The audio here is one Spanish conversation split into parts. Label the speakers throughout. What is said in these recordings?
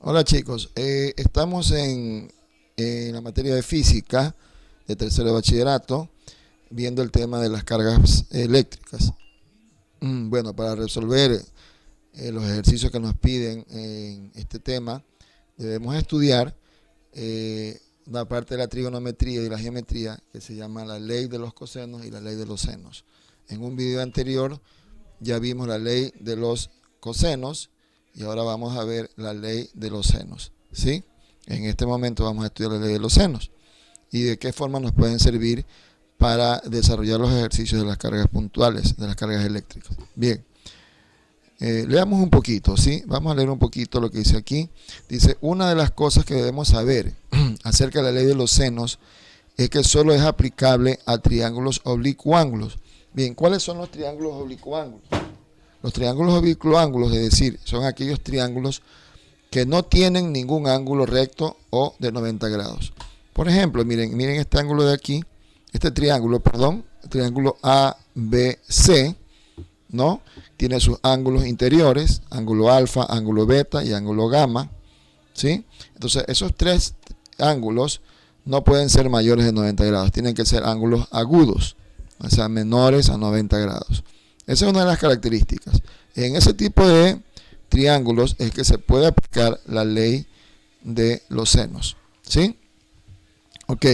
Speaker 1: Hola chicos, estamos en la materia de física de tercero de bachillerato, viendo el tema de las cargas eléctricas. Bueno, para resolver los ejercicios que nos piden en este tema, debemos estudiar la parte de la trigonometría y la geometría que se llama la ley de los cosenos y la ley de los senos. En un video anterior ya vimos la ley de los cosenos y ahora vamos a ver la ley de los senos, ¿sí? En este momento vamos a estudiar la ley de los senos y de qué forma nos pueden servir para desarrollar los ejercicios de las cargas puntuales, de las cargas eléctricas. Bien, leamos un poquito, ¿sí? Vamos a leer un poquito lo que dice aquí. Dice, una de las cosas que debemos saber acerca de la ley de los senos es que solo es aplicable a triángulos oblicuángulos. Bien, ¿cuáles son los triángulos oblicuángulos? Los triángulos oblicuángulos, es decir, son aquellos triángulos que no tienen ningún ángulo recto o de 90 grados. Por ejemplo, miren este ángulo de aquí, este triángulo, perdón, el triángulo ABC, ¿no? Tiene sus ángulos interiores, ángulo alfa, ángulo beta y ángulo gamma, ¿sí? Entonces, esos tres ángulos no pueden ser mayores de 90 grados, tienen que ser ángulos agudos, o sea, menores a 90 grados. Esa es una de las características. En ese tipo de triángulos es que se puede aplicar la ley de los senos, ¿sí? Ok.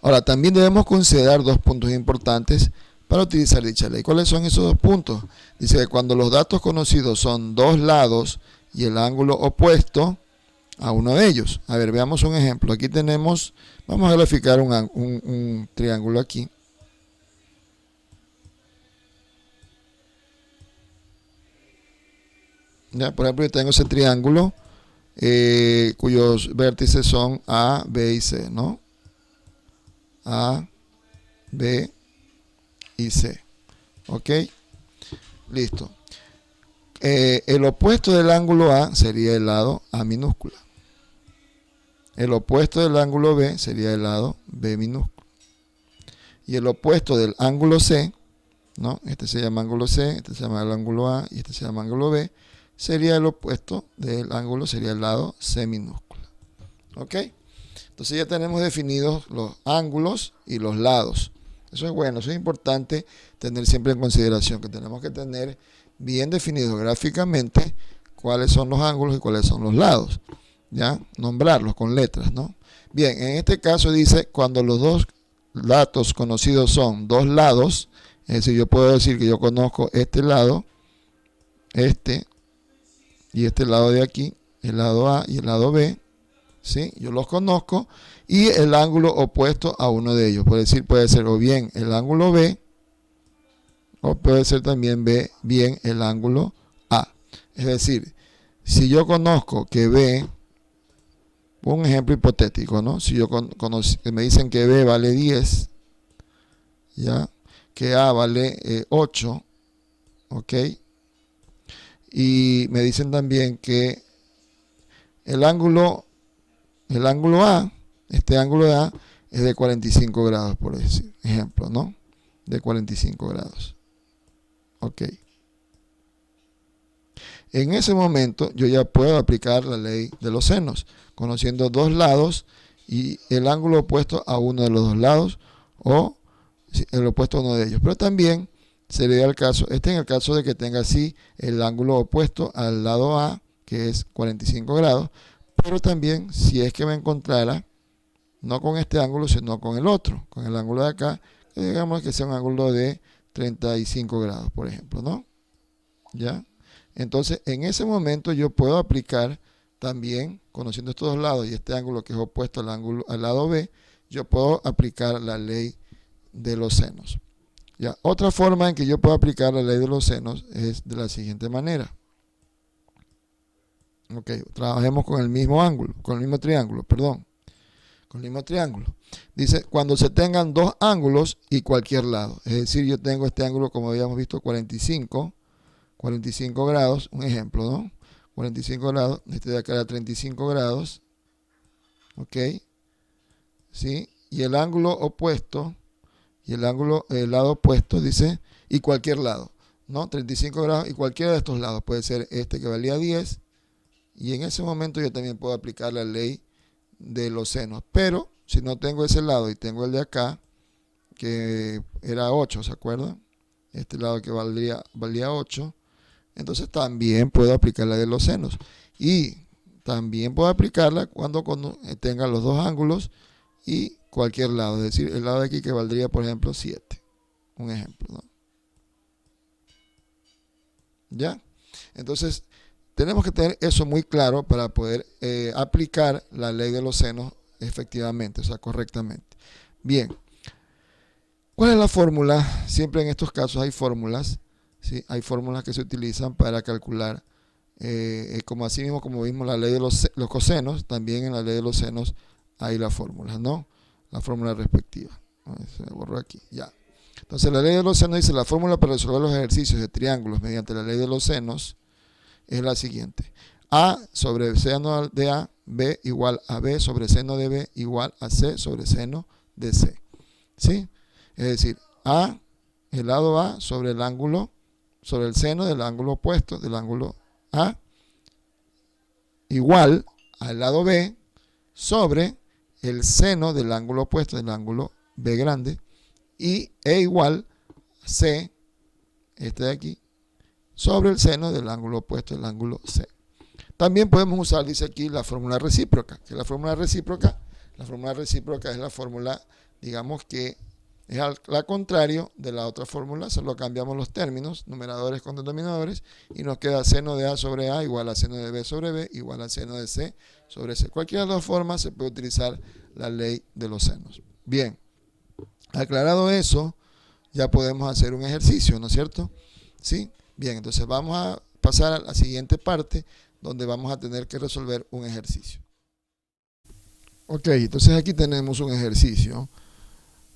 Speaker 1: Ahora, también debemos considerar dos puntos importantes para utilizar dicha ley. ¿Cuáles son esos dos puntos? Dice que cuando los datos conocidos son dos lados y el ángulo opuesto a uno de ellos. A ver, veamos un ejemplo. Aquí tenemos, vamos a graficar un triángulo aquí. ¿Ya? Por ejemplo, yo tengo ese triángulo cuyos vértices son A, B y C, ¿no? A, B y C. ¿Ok? Listo. El opuesto del ángulo A sería el lado A minúscula. El opuesto del ángulo B sería el lado B minúscula. Y el opuesto del ángulo C, ¿no? Este se llama ángulo C, este se llama el ángulo A y este se llama ángulo B. Sería el opuesto del ángulo, sería el lado C minúscula. ¿Ok? Entonces ya tenemos definidos los ángulos y los lados. Eso es bueno, eso es importante tener siempre en consideración, que tenemos que tener bien definido gráficamente cuáles son los ángulos y cuáles son los lados. ¿Ya? Nombrarlos con letras, ¿no? Bien, en este caso dice, cuando los dos datos conocidos son dos lados, es decir, yo puedo decir que yo conozco este lado, este y este lado de aquí, el lado A y el lado B, ¿sí? Yo los conozco y el ángulo opuesto a uno de ellos. Puede decir, puede ser o bien el ángulo B o puede ser también bien el ángulo A. Es decir, si yo conozco que B, un ejemplo hipotético, ¿no? Si yo me dicen que B vale 10, ¿ya? Que A vale 8, ¿ok? Y me dicen también que el ángulo A, este ángulo de A, es de 45 grados, por decir, ejemplo, ¿no? De 45 grados. Ok. En ese momento yo ya puedo aplicar la ley de los senos, conociendo dos lados y el ángulo opuesto a uno de los dos lados o el opuesto a uno de ellos. Pero también sería el caso, en el caso de que tenga así el ángulo opuesto al lado A, que es 45 grados, pero también si es que me encontrara no con este ángulo, sino con el otro, con el ángulo de acá, digamos que sea un ángulo de 35 grados, por ejemplo, ¿no? ¿Ya? Entonces, en ese momento yo puedo aplicar también, conociendo estos dos lados y este ángulo que es opuesto al lado B, yo puedo aplicar la ley de los senos. ¿Ya? Otra forma en que yo puedo aplicar la ley de los senos es de la siguiente manera. Ok, trabajemos con el mismo ángulo, con el mismo triángulo, perdón. Con el mismo triángulo. Dice, cuando se tengan dos ángulos y cualquier lado. Es decir, yo tengo este ángulo, como habíamos visto, 45 grados, un ejemplo, ¿no? 45 grados, este de acá era 35 grados, ¿ok? ¿Sí? Y el ángulo opuesto, el lado opuesto, dice, y cualquier lado, ¿no? 35 grados y cualquiera de estos lados, puede ser este que valía 10, Y en ese momento yo también puedo aplicar la ley de los senos. Pero si no tengo ese lado y tengo el de acá, que era 8, ¿se acuerdan? Este lado que valía 8. Entonces también puedo aplicar la de los senos. Y también puedo aplicarla cuando tenga los dos ángulos y cualquier lado. Es decir, el lado de aquí que valdría, por ejemplo, 7. Un ejemplo, ¿no? ¿Ya? Entonces, tenemos que tener eso muy claro para poder aplicar la ley de los senos efectivamente, o sea, correctamente. Bien. ¿Cuál es la fórmula? Siempre en estos casos hay fórmulas, ¿sí? Hay fórmulas que se utilizan para calcular, como así mismo como vimos la ley de los cosenos, también en la ley de los senos hay las fórmulas, ¿no? La fórmula respectiva. Se me borró aquí, ya. Entonces la ley de los senos dice: la fórmula para resolver los ejercicios de triángulos mediante la ley de los senos es la siguiente: A sobre seno de A, B igual a B sobre seno de B igual a C sobre seno de C. ¿Sí? Es decir, A, el lado A sobre el ángulo, sobre el seno del ángulo opuesto, del ángulo A, igual al lado B sobre el seno del ángulo opuesto, del ángulo B grande, y E igual a C, este de aquí, sobre el seno del ángulo opuesto, del ángulo C. También podemos usar, dice aquí, la fórmula recíproca. Que la fórmula recíproca es la fórmula, digamos que es la contrario de la otra fórmula. Solo cambiamos los términos, numeradores con denominadores, y nos queda seno de A sobre A igual a seno de B sobre B igual a seno de C sobre C. Cualquiera de las dos formas se puede utilizar la ley de los senos. Bien, aclarado eso, ya podemos hacer un ejercicio, ¿no es cierto? ¿Sí? Bien, entonces vamos a pasar a la siguiente parte, donde vamos a tener que resolver un ejercicio. Ok, entonces aquí tenemos un ejercicio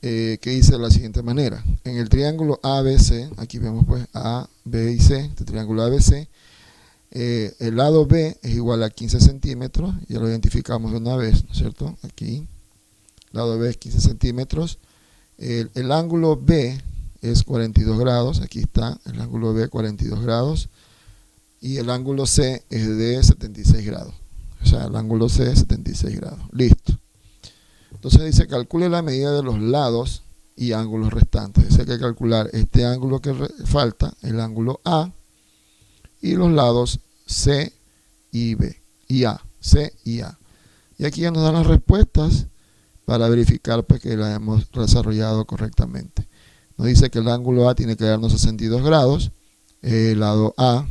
Speaker 1: que dice de la siguiente manera: en el triángulo ABC, aquí vemos pues A, B y C, este triángulo ABC, el lado B es igual a 15 centímetros, ya lo identificamos de una vez, ¿no es cierto? Aquí, lado B es 15 centímetros, el ángulo B es 42 grados, aquí está el ángulo B, 42 grados, y el ángulo C es de 76 grados, o sea, el ángulo C es 76 grados, listo. Entonces dice: calcule la medida de los lados y ángulos restantes. Dice que hay que calcular este ángulo que falta, el ángulo A, y los lados C y B, y A, C y A. Y aquí ya nos dan las respuestas para verificar pues, que la hemos desarrollado correctamente. Nos dice que el ángulo A tiene que darnos 62 grados, el lado A,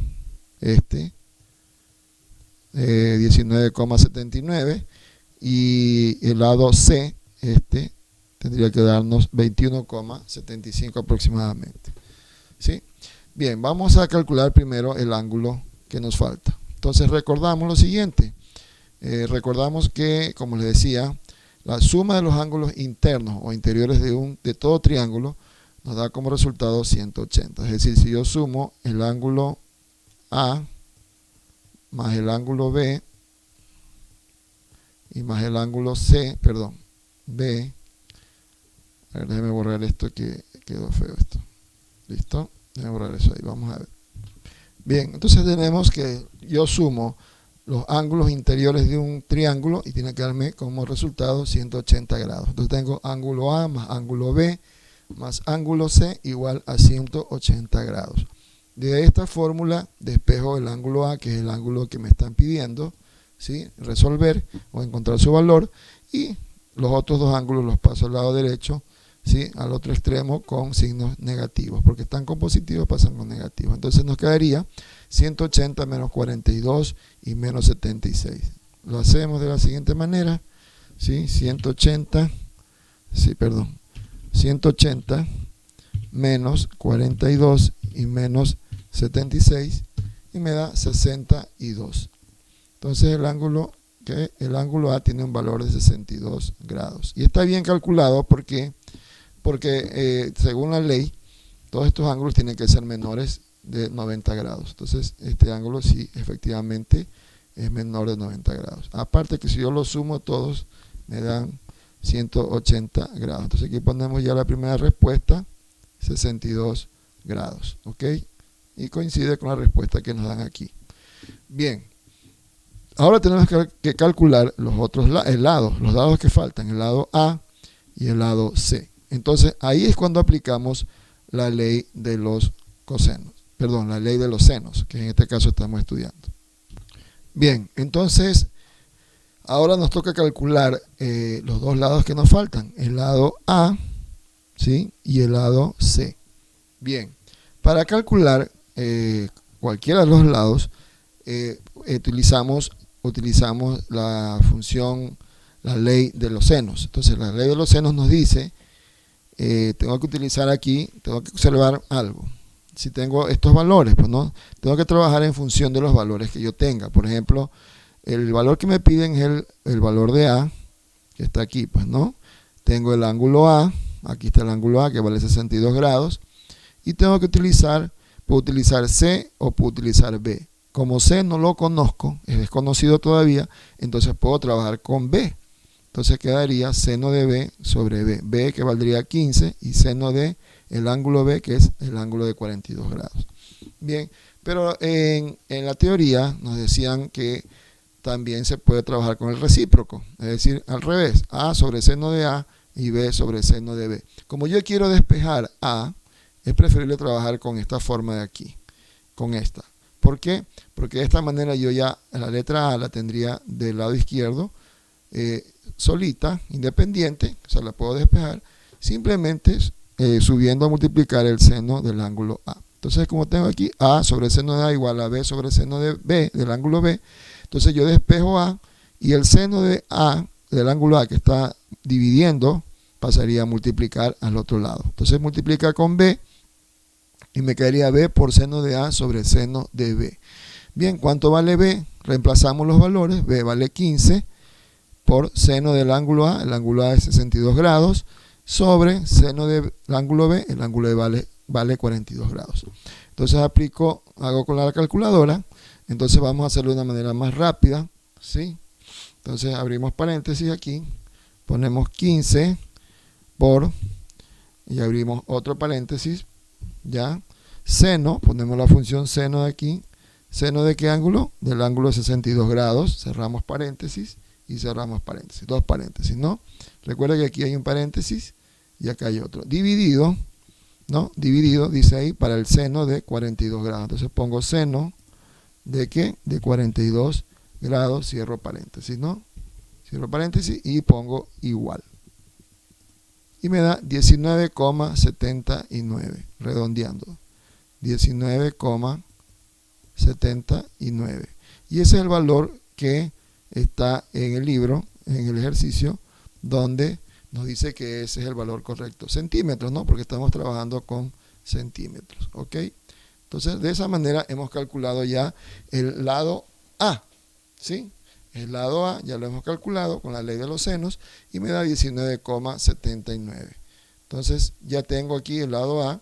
Speaker 1: 19,79, y el lado C, tendría que darnos 21,75 aproximadamente. ¿Sí? Bien, vamos a calcular primero el ángulo que nos falta. Entonces recordamos lo siguiente. Recordamos que, como les decía, la suma de los ángulos internos o interiores de todo triángulo nos da como resultado 180. Es decir, si yo sumo el ángulo A más el ángulo B y más el ángulo B. A ver, déjeme borrar esto que quedó feo esto. ¿Listo? Déjeme borrar eso ahí, vamos a ver. Bien, entonces tenemos que yo sumo los ángulos interiores de un triángulo y tiene que darme como resultado 180 grados. Entonces tengo ángulo A más ángulo B más ángulo C igual a 180 grados. De esta fórmula despejo el ángulo A, que es el ángulo que me están pidiendo, ¿sí? Resolver o encontrar su valor, y los otros dos ángulos los paso al lado derecho, ¿sí? Al otro extremo con signos negativos, porque están con positivos, pasan con negativos. Entonces nos quedaría 180 menos 42 y menos 76. Lo hacemos de la siguiente manera, ¿sí? 180 menos 42 y menos 76, y me da 62. Entonces el ángulo A tiene un valor de 62 grados. Y está bien calculado porque según la ley, todos estos ángulos tienen que ser menores de 90 grados. Entonces este ángulo sí, efectivamente, es menor de 90 grados. Aparte que si yo los sumo todos, me dan 180 grados. Entonces aquí ponemos ya la primera respuesta, 62 grados. ¿Ok? Y coincide con la respuesta que nos dan aquí. Bien. Ahora tenemos que calcular los otros lados, los lados que faltan, el lado A y el lado C. Entonces ahí es cuando aplicamos la ley de los cosenos, perdón, la ley de los senos, que en este caso estamos estudiando. Bien, entonces ahora nos toca calcular los dos lados que nos faltan, el lado A, ¿sí?, y el lado C. Bien, para calcular cualquiera de los lados, utilizamos la función, la ley de los senos. Entonces la ley de los senos nos dice, tengo que utilizar aquí, tengo que observar algo. Si tengo estos valores, pues no, tengo que trabajar en función de los valores que yo tenga. Por ejemplo, el valor que me piden es el valor de A, que está aquí, pues no. Tengo el ángulo A, aquí está el ángulo A que vale 62 grados. Y tengo que puedo utilizar C o puedo utilizar B. Como C no lo conozco, es desconocido todavía, entonces puedo trabajar con B. Entonces quedaría seno de B sobre B. B que valdría 15 y seno de el ángulo B, que es el ángulo de 42 grados. Bien, pero en la teoría nos decían que también se puede trabajar con el recíproco, es decir, al revés, A sobre seno de A y B sobre seno de B. Como yo quiero despejar A, es preferible trabajar con esta forma de aquí, con esta. ¿Por qué? Porque de esta manera yo ya la letra A la tendría del lado izquierdo solita, independiente, o sea, la puedo despejar, simplemente subiendo a multiplicar el seno del ángulo A. Entonces, como tengo aquí A sobre seno de A igual a B sobre seno de B, del ángulo B, entonces yo despejo A y el seno de A, del ángulo A que está dividiendo, pasaría a multiplicar al otro lado. Entonces multiplica con B y me quedaría B por seno de A sobre seno de B. Bien, ¿cuánto vale B? Reemplazamos los valores. B vale 15 por seno del ángulo A, el ángulo A es 62 grados, sobre seno del ángulo B, el ángulo B vale 42 grados. Entonces hago con la calculadora, entonces vamos a hacerlo de una manera más rápida, ¿sí? Entonces abrimos paréntesis aquí, ponemos 15 por, y abrimos otro paréntesis, ya, seno, ponemos la función seno de aquí, seno de qué ángulo, del ángulo de 62 grados, cerramos paréntesis y cerramos paréntesis, dos paréntesis, ¿no? Recuerda que aquí hay un paréntesis y acá hay otro, dividido, ¿no? Dividido, dice ahí, para el seno de 42 grados, entonces pongo seno de qué, de 42 grados, cierro paréntesis, ¿no? Cierro paréntesis y pongo igual. Y me da 19,79, redondeando. 19,79. Y ese es el valor que está en el libro, en el ejercicio, donde nos dice que ese es el valor correcto. Centímetros, ¿no? Porque estamos trabajando con centímetros, ¿ok? Entonces, de esa manera hemos calculado ya el lado A, ¿sí? El lado A ya lo hemos calculado con la ley de los senos y me da 19,79. Entonces ya tengo aquí el lado A,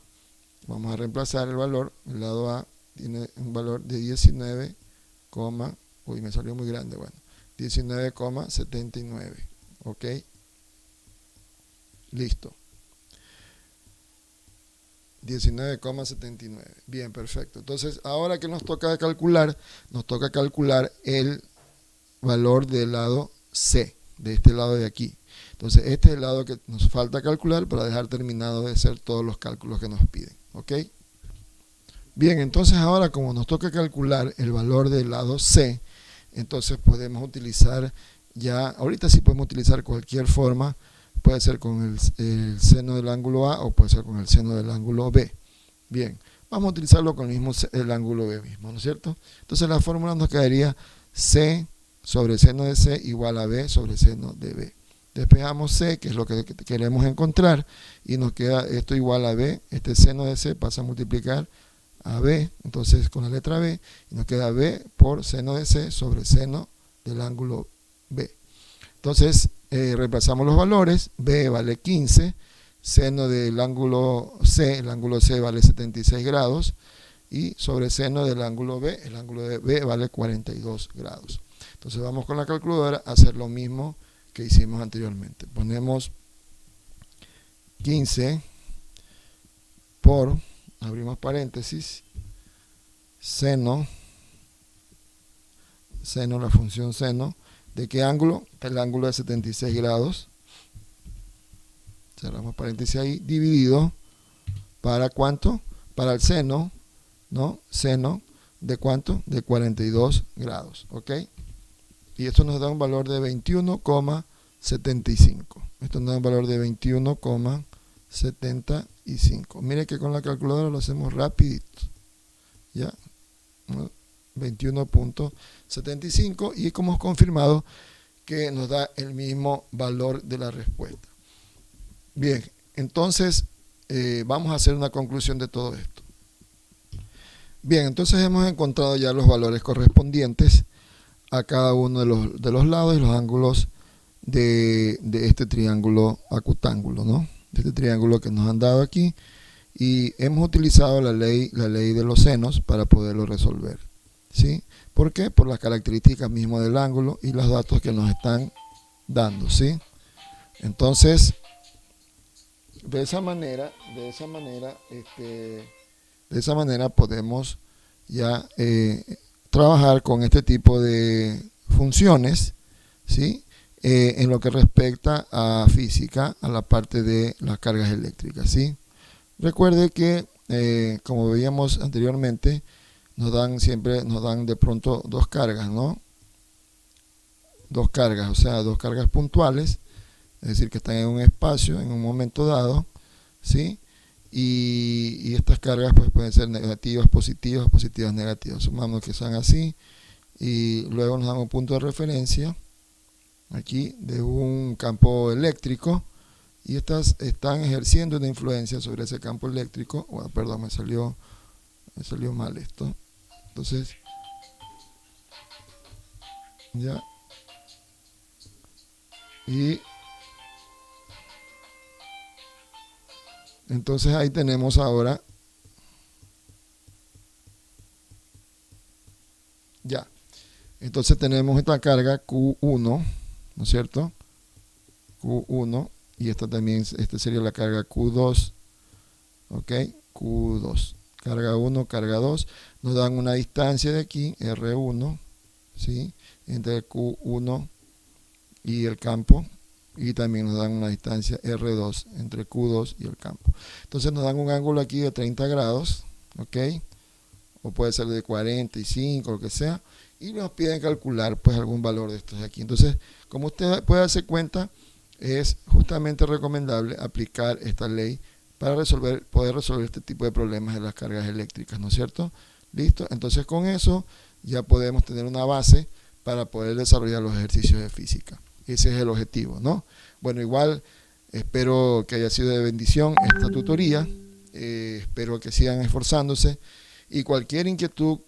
Speaker 1: vamos a reemplazar el valor, el lado A tiene un valor de 19, uy, me salió muy grande, bueno, 19,79, ok, listo. 19,79, bien, perfecto. Entonces ahora que nos toca calcular el valor del lado C, de este lado de aquí. Entonces este es el lado que nos falta calcular para dejar terminado de hacer todos los cálculos que nos piden, ¿ok? Bien, entonces ahora como nos toca calcular el valor del lado C, entonces podemos utilizar ya, ahorita sí podemos utilizar cualquier forma, puede ser con el seno del ángulo A o puede ser con el seno del ángulo B. Bien, vamos a utilizarlo con el ángulo B mismo, ¿no es cierto? Entonces la fórmula nos quedaría C sobre seno de C igual a B sobre seno de B. Despejamos C, que es lo que queremos encontrar, y nos queda esto igual a B. Este seno de C pasa a multiplicar a B, entonces con la letra B, y nos queda B por seno de C sobre seno del ángulo B. Entonces reemplazamos los valores. B vale 15, seno del ángulo C, el ángulo C vale 76 grados, y sobre seno del ángulo B, el ángulo de B vale 42 grados. Entonces vamos con la calculadora a hacer lo mismo que hicimos anteriormente. Ponemos 15 por, abrimos paréntesis, seno la función seno, ¿de qué ángulo? El ángulo de 76 grados. Cerramos paréntesis ahí, dividido, ¿para cuánto? Para el seno, ¿no? Seno, ¿de cuánto? De 42 grados, ¿ok? Y esto nos da un valor de 21,75. Esto nos da un valor de 21,75. Mire que con la calculadora lo hacemos rapidito. ¿Ya? 21,75 y como hemos confirmado que nos da el mismo valor de la respuesta. Bien, entonces vamos a hacer una conclusión de todo esto. Bien, entonces hemos encontrado ya los valores correspondientes a cada uno de los lados y los ángulos de este triángulo acutángulo, ¿no? De este triángulo que nos han dado aquí, y hemos utilizado la ley de los senos para poderlo resolver, ¿sí? ¿Por qué? Por las características mismas del ángulo y los datos que nos están dando, ¿sí? Entonces, de esa manera podemos ya trabajar con este tipo de funciones, ¿sí? En lo que respecta a física, a la parte de las cargas eléctricas, ¿sí? Recuerde que, como veíamos anteriormente, nos dan de pronto dos cargas, ¿no? Dos cargas, o sea, dos cargas puntuales, es decir, que están en un espacio, en un momento dado, ¿sí? Y estas cargas pues pueden ser negativas, positivas, positivas, negativas. Sumamos que sean así y luego nos damos un punto de referencia aquí de un campo eléctrico, y estas están ejerciendo una influencia sobre ese campo eléctrico. Bueno, perdón, me salió mal esto. Entonces, ya. Y entonces ahí tenemos ahora, ya. Entonces tenemos esta carga Q1, ¿no es cierto? Q1, y esta también, sería la carga Q2, ¿ok? Q2, carga 1, carga 2, nos dan una distancia de aquí, R1, ¿sí? Entre Q1 y el campo, y también nos dan una distancia R2 entre Q2 y el campo. Entonces nos dan un ángulo aquí de 30 grados, ¿ok? O puede ser de 45, lo que sea, y nos piden calcular pues algún valor de estos de aquí. Entonces, como usted puede darse cuenta, es justamente recomendable aplicar esta ley para poder resolver este tipo de problemas de las cargas eléctricas, ¿no es cierto? ¿Listo? Entonces con eso ya podemos tener una base para poder desarrollar los ejercicios de física. Ese es el objetivo, ¿no? Bueno, igual espero que haya sido de bendición esta tutoría, espero que sigan esforzándose, y cualquier inquietud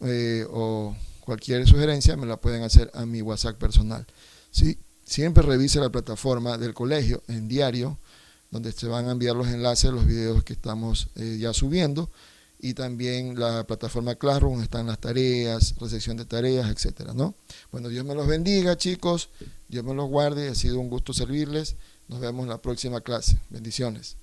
Speaker 1: o cualquier sugerencia me la pueden hacer a mi WhatsApp personal, ¿sí? Siempre revise la plataforma del colegio en diario, donde se van a enviar los enlaces a los videos que estamos ya subiendo, y también la plataforma Classroom, donde están las tareas, recepción de tareas, etcétera, ¿no? Bueno, Dios me los bendiga, chicos, Dios me los guarde, ha sido un gusto servirles. Nos vemos en la próxima clase. Bendiciones.